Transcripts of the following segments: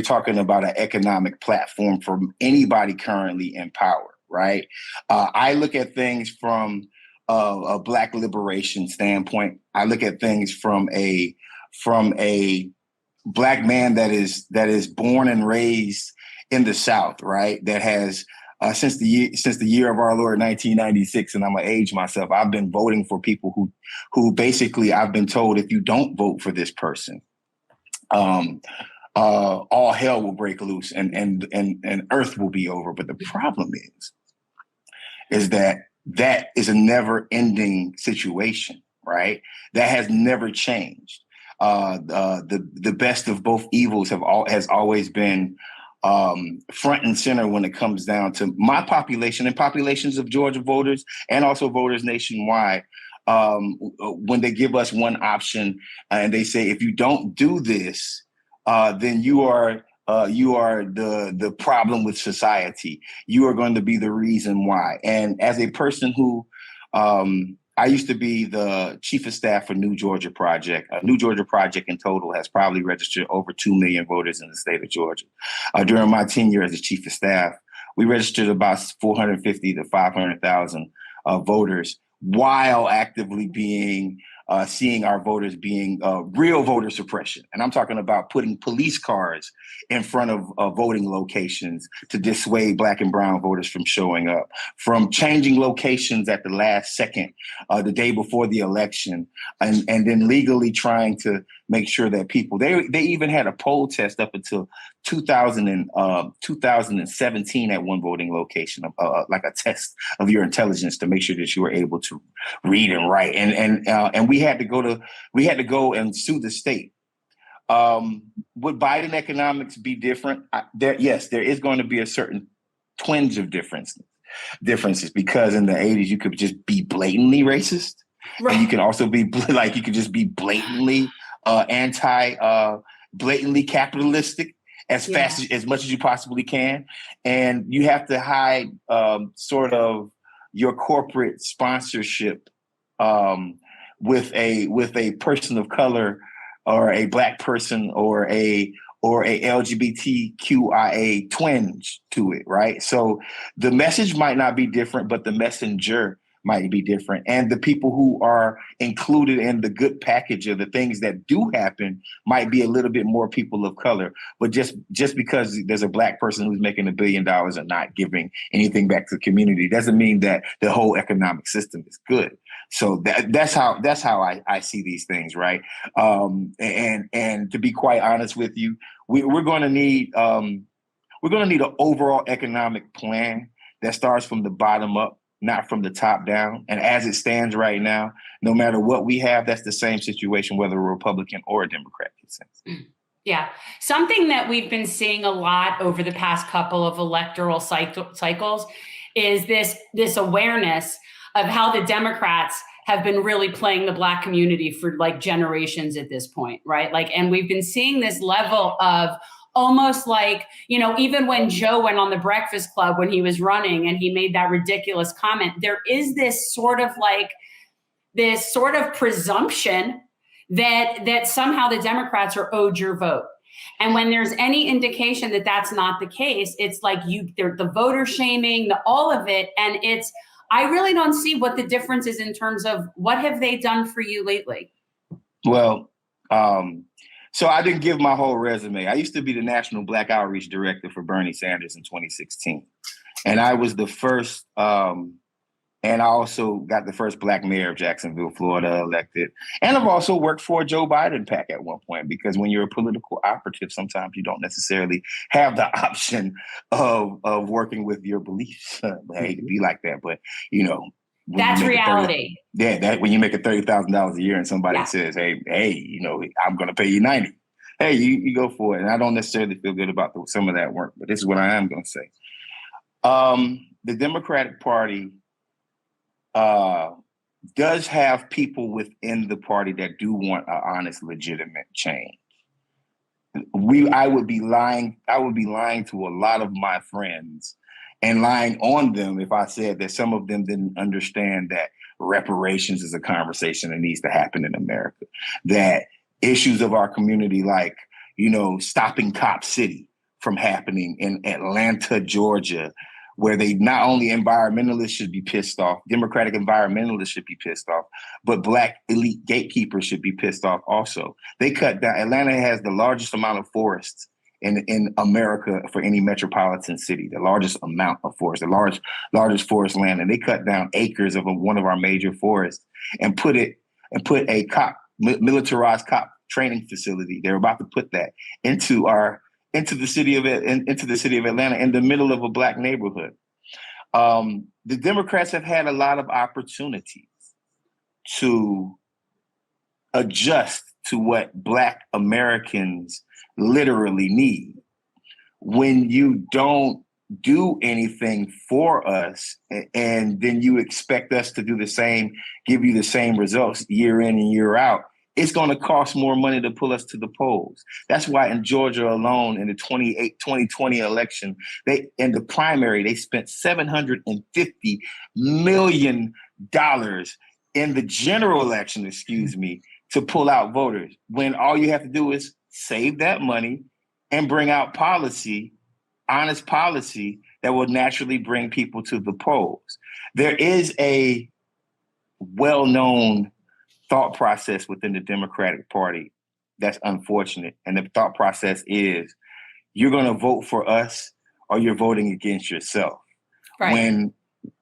we're talking about an economic platform for anybody currently in power, right? I look at things from a Black liberation standpoint. I look at things from a Black man that is born and raised in the South, right? That has since the year of our Lord 1996, and I'm gonna age myself. I've been voting for people who basically I've been told, if you don't vote for this person, all hell will break loose and earth will be over. But the problem is that is a never ending situation, right? That has never changed. The best of both evils has always been front and center when it comes down to my population and populations of Georgia voters and also voters nationwide. When they give us one option and they say, if you don't do this, then you are the problem with society. You are going to be the reason why. And as a person who I used to be the chief of staff for New Georgia Project. New Georgia Project in total has probably registered over 2 million voters in the state of Georgia. During my tenure as the chief of staff, we registered about 450 to 500,000 voters while actively seeing our voters being real voter suppression. And I'm talking about putting police cars in front of voting locations to dissuade Black and brown voters from showing up, from changing locations at the last second, the day before the election, and then legally trying to make sure that people, they even had a poll test up until 2017 at one voting location, like a test of your intelligence to make sure that you were able to read and write. And we had to go and sue the state. Would Biden economics be different? Yes, there is going to be a certain twinge of differences because in the 80s you could just be blatantly racist, right? And you can also be you could just be blatantly blatantly capitalistic as much as you possibly can, and you have to hide sort of your corporate sponsorship with a person of color or a Black person or a LGBTQIA twinge to it, right? So the message might not be different, but the messenger might be different. And the people who are included in the good package of the things that do happen might be a little bit more people of color. But just because there's a Black person who's making $1 billion and not giving anything back to the community doesn't mean that the whole economic system is good. So that's how I see these things, right? And to be quite honest with you, we're going to need an overall economic plan that starts from the bottom up, not from the top down. And as it stands right now, no matter what we have, that's the same situation, whether a Republican or a Democrat. Yeah. Something that we've been seeing a lot over the past couple of electoral cycles is this awareness of how the Democrats have been really playing the Black community for like generations at this point, right? And we've been seeing this level of almost like, even when Joe went on the Breakfast Club when he was running and he made that ridiculous comment, there is this sort of presumption that somehow the Democrats are owed your vote. And when there's any indication that that's not the case, it's like the voter shaming, all of it. And I really don't see what the difference is in terms of what have they done for you lately? Well, so I didn't give my whole resume. I used to be the National Black Outreach Director for Bernie Sanders in 2016. And I was the first, and I also got the first Black mayor of Jacksonville, Florida elected. And I've also worked for a Joe Biden PAC at one point, because when you're a political operative, sometimes you don't necessarily have the option of working with your beliefs. I hate to be like that, but that's reality. When you make $30,000 a year and somebody says, hey, I'm going to pay you $90,000. Hey, you go for it. And I don't necessarily feel good about some of that work, but this is what I am going to say. The Democratic Party does have people within the party that do want an honest, legitimate change. I would be lying to a lot of my friends and lying on them if I said that some of them didn't understand that reparations is a conversation that needs to happen in America. That issues of our community, like, stopping Cop City, from happening in Atlanta, Georgia, where they not only environmentalists should be pissed off, Democratic environmentalists should be pissed off, but Black elite gatekeepers should be pissed off also. They cut down, Atlanta has the largest amount of forests in America for any metropolitan city, the largest amount of forest, the largest forest land. And they cut down acres of one of our major forests and put a militarized cop training facility. They're about to put that into the city of Atlanta in the middle of a Black neighborhood. The Democrats have had a lot of opportunities to adjust to what Black Americans literally need. When you don't do anything for us and then you expect us to do the same, give you the same results year in and year out, it's going to cost more money to pull us to the polls. That's why in Georgia alone, in the 2020 election, in the primary, they spent $750 million in the general election, to pull out voters, when all you have to do is save that money and bring out honest policy that will naturally bring people to the polls. There is a well-known thought process within the Democratic Party that's unfortunate. And the thought process is, you're going to vote for us or you're voting against yourself. Right.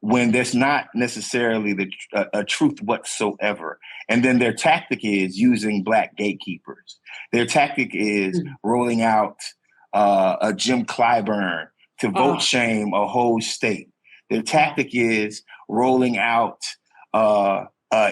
When there's not necessarily a truth whatsoever. And then their tactic is using Black gatekeepers. Their tactic is rolling out a Jim Clyburn to vote shame a whole state. Their tactic is rolling out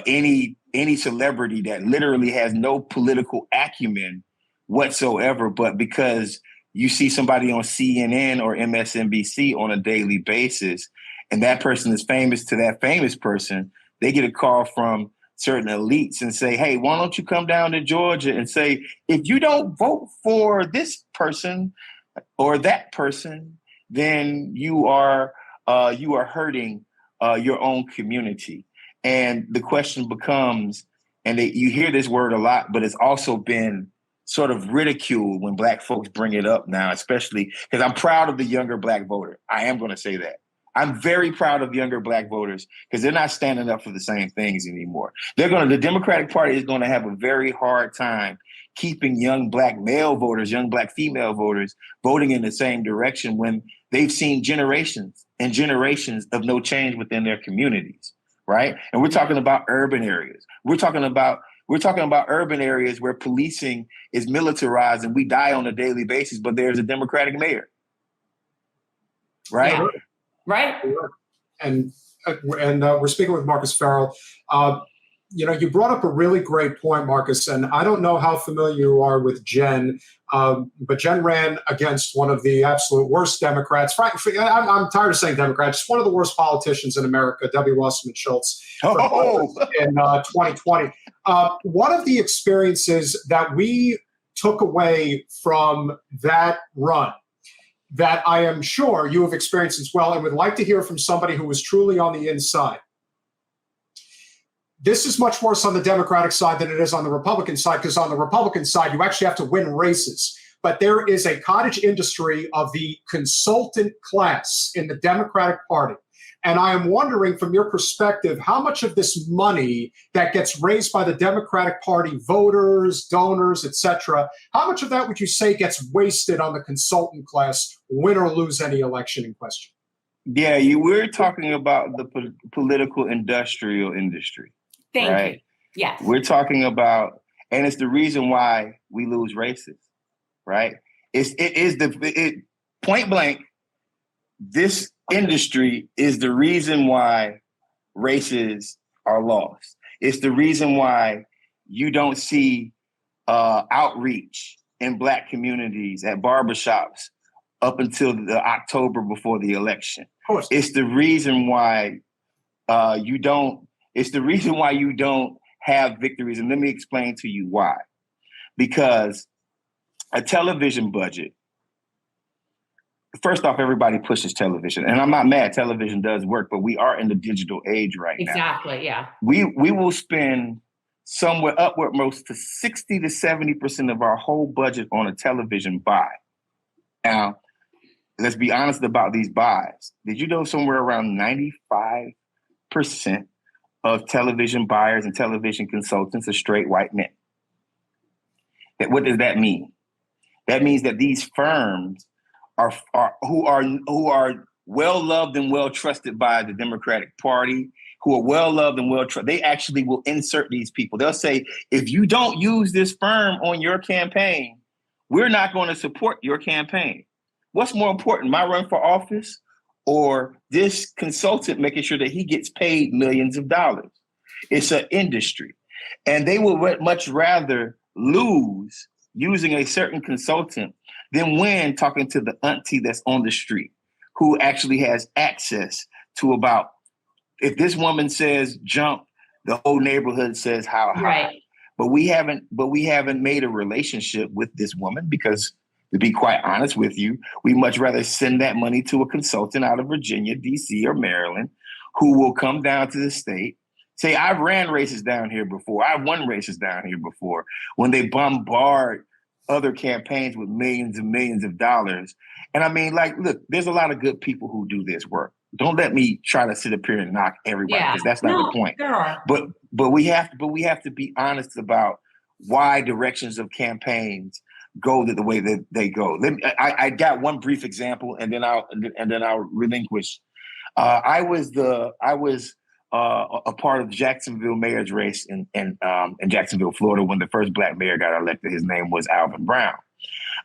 any celebrity that literally has no political acumen whatsoever, but because you see somebody on CNN or MSNBC on a daily basis, and that person is famous to that famous person, they get a call from certain elites and say, hey, why don't you come down to Georgia and say, if you don't vote for this person or that person, then you are hurting your own community. And the question becomes, and you hear this word a lot, but it's also been sort of ridiculed when Black folks bring it up now, especially because I'm proud of the younger Black voter. I am going to say that. I'm very proud of younger Black voters because they're not standing up for the same things anymore. The Democratic Party is going to have a very hard time keeping young Black male voters, young Black female voters voting in the same direction when they've seen generations and generations of no change within their communities, right? And we're talking about urban areas. We're talking about urban areas where policing is militarized and we die on a daily basis, but there's a Democratic mayor, right? Yeah. Right. And we're speaking with Marcus Ferrell. You brought up a really great point, Marcus, and I don't know how familiar you are with Jen, but Jen ran against one of the absolute worst Democrats. I'm tired of saying Democrats, just one of the worst politicians in America, W. Wasserman Schultz, in 2020. One of the experiences that we took away from that run that I am sure you have experienced as well and would like to hear from somebody who was truly on the inside. This is much worse on the Democratic side than it is on the Republican side, because on the Republican side, you actually have to win races. But there is a cottage industry of the consultant class in the Democratic Party. And I am wondering, from your perspective, how much of this money that gets raised by the Democratic Party voters, donors, et cetera, how much of that would you say gets wasted on the consultant class, win or lose any election in question? Yeah, we're talking about the political industrial industry. Thank you. Yes. We're talking about, and it's the reason why we lose races, right? Point blank, this industry is the reason why races are lost. It's the reason why you don't see outreach in Black communities at barbershops up until the October before the election. Of course. It's the reason why you don't have victories. And let me explain to you why. Because a television budget, first off, everybody pushes television. And I'm not mad, television does work, but we are in the digital age right now. Exactly, yeah. We will spend somewhere upward most to 60 to 70% of our whole budget on a television buy. Now, let's be honest about these buys. Did you know somewhere around 95% of television buyers and television consultants are straight white men? What does that mean? That means that these firms are well loved and well trusted by the Democratic Party, who are well loved and well trusted. They actually will insert these people. They'll say, if you don't use this firm on your campaign, we're not going to support your campaign. What's more important, my run for office or this consultant making sure that he gets paid millions of dollars? It's an industry. And they would much rather lose using a certain consultant than win talking to the auntie that's on the street who actually has access to about, if this woman says jump, the whole neighborhood says how high. Right. But we haven't made a relationship with this woman because, to be quite honest with you, we much rather send that money to a consultant out of Virginia, DC, or Maryland, who will come down to the state, say, I've ran races down here before. I've won races down here before. When they bombard other campaigns with millions and millions of dollars. And I mean, like, look, there's a lot of good people who do this work. Don't let me try to sit up here and knock everybody, because that's not the point. There are. But we have to be honest about why directions of campaigns go the way that they go. I got one brief example, and then I'll relinquish. I was a part of the Jacksonville mayor's race in Jacksonville, Florida, when the first Black mayor got elected. His name was Alvin Brown.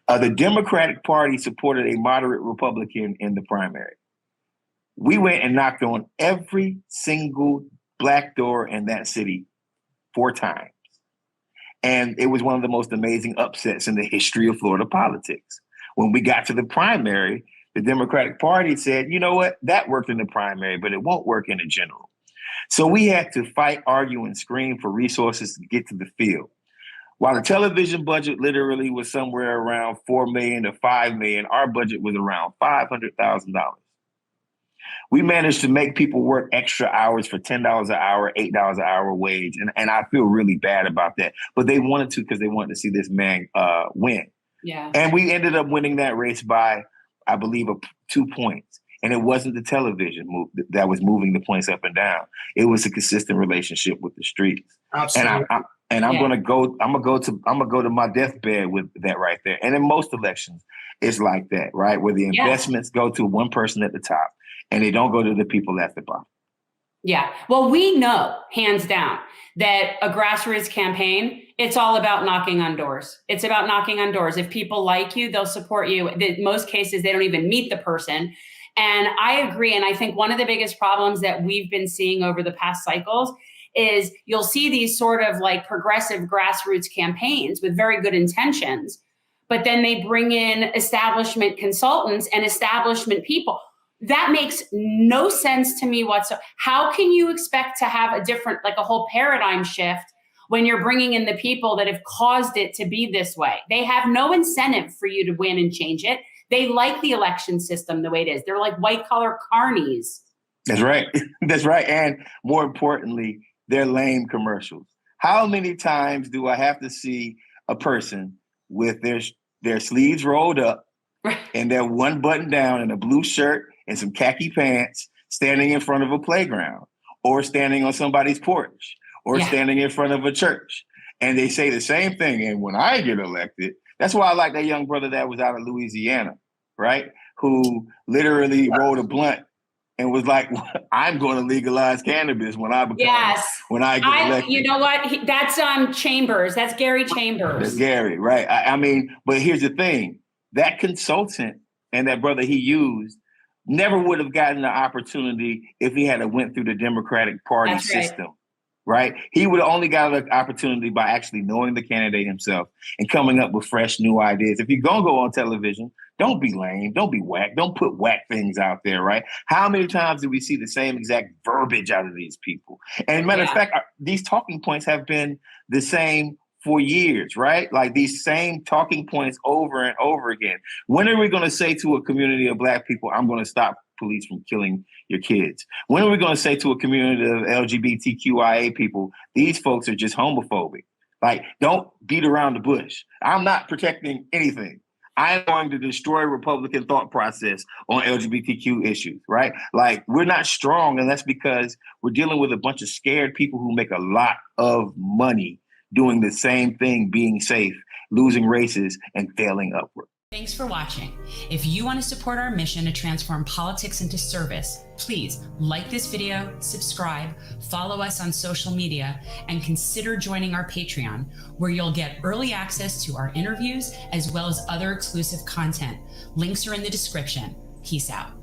The Democratic Party supported a moderate Republican in the primary. We went and knocked on every single Black door in that city 4 times. And it was one of the most amazing upsets in the history of Florida politics. When we got to the primary, the Democratic Party said, you know what, that worked in the primary, but it won't work in the general. So we had to fight, argue, and scream for resources to get to the field. While the television budget literally was somewhere around $4 million to $5 million, our budget was around $500,000. We managed to make people work extra hours for $10 an hour, $8 an hour wage. And I feel really bad about that. But they wanted to because they wanted to see this man win. Yeah. And we ended up winning that race by, I believe, 2 points. And it wasn't the television that was moving the points up and down. It was a consistent relationship with the streets. Absolutely. And I'm gonna go to my deathbed with that right there. And in most elections, it's like that, right? Where the investments go to one person at the top and they don't go to the people at the bottom. Yeah. Well, we know, hands down, that a grassroots campaign, it's all about knocking on doors. It's about knocking on doors. If people like you, they'll support you. In most cases, they don't even meet the person. And I agree. And I think one of the biggest problems that we've been seeing over the past cycles is you'll see these sort of like progressive grassroots campaigns with very good intentions, but then they bring in establishment consultants and establishment people. That makes no sense to me whatsoever. How can you expect to have a different, like a whole paradigm shift when you're bringing in the people that have caused it to be this way? They have no incentive for you to win and change it. They like the election system the way it is. They're like white collar carnies. That's right. That's right. And more importantly, they're lame commercials. How many times do I have to see a person with their sleeves rolled up and their one button down and a blue shirt and some khaki pants standing in front of a playground or standing on somebody's porch or standing in front of a church? And they say the same thing. And when I get elected, that's why I like that young brother that was out of Louisiana, right? Who literally rolled a blunt and was like, I'm going to legalize cannabis when I get elected. You know what? That's Chambers. That's Gary Chambers. That's Gary, right? I mean, but here's the thing. That consultant and that brother he used never would have gotten the opportunity if he had went through the Democratic Party system. Right? He would have only got an opportunity by actually knowing the candidate himself and coming up with fresh new ideas. If you're going to go on television, don't be lame. Don't be whack. Don't put whack things out there, right? How many times do we see the same exact verbiage out of these people? And matter of fact, these talking points have been the same for years, right? Like these same talking points over and over again. When are we going to say to a community of Black people, I'm going to stop police from killing your kids? When are we going to say to a community of LGBTQIA people, these folks are just homophobic? Like, don't beat around the bush. I'm not protecting anything. I'm going to destroy Republican thought process on LGBTQ issues, right? Like, we're not strong, and that's because we're dealing with a bunch of scared people who make a lot of money doing the same thing, being safe, losing races, and failing upward. Thanks for watching. If you want to support our mission to transform politics into service, please like this video, subscribe, follow us on social media, and consider joining our Patreon, where you'll get early access to our interviews as well as other exclusive content. Links are in the description. Peace out.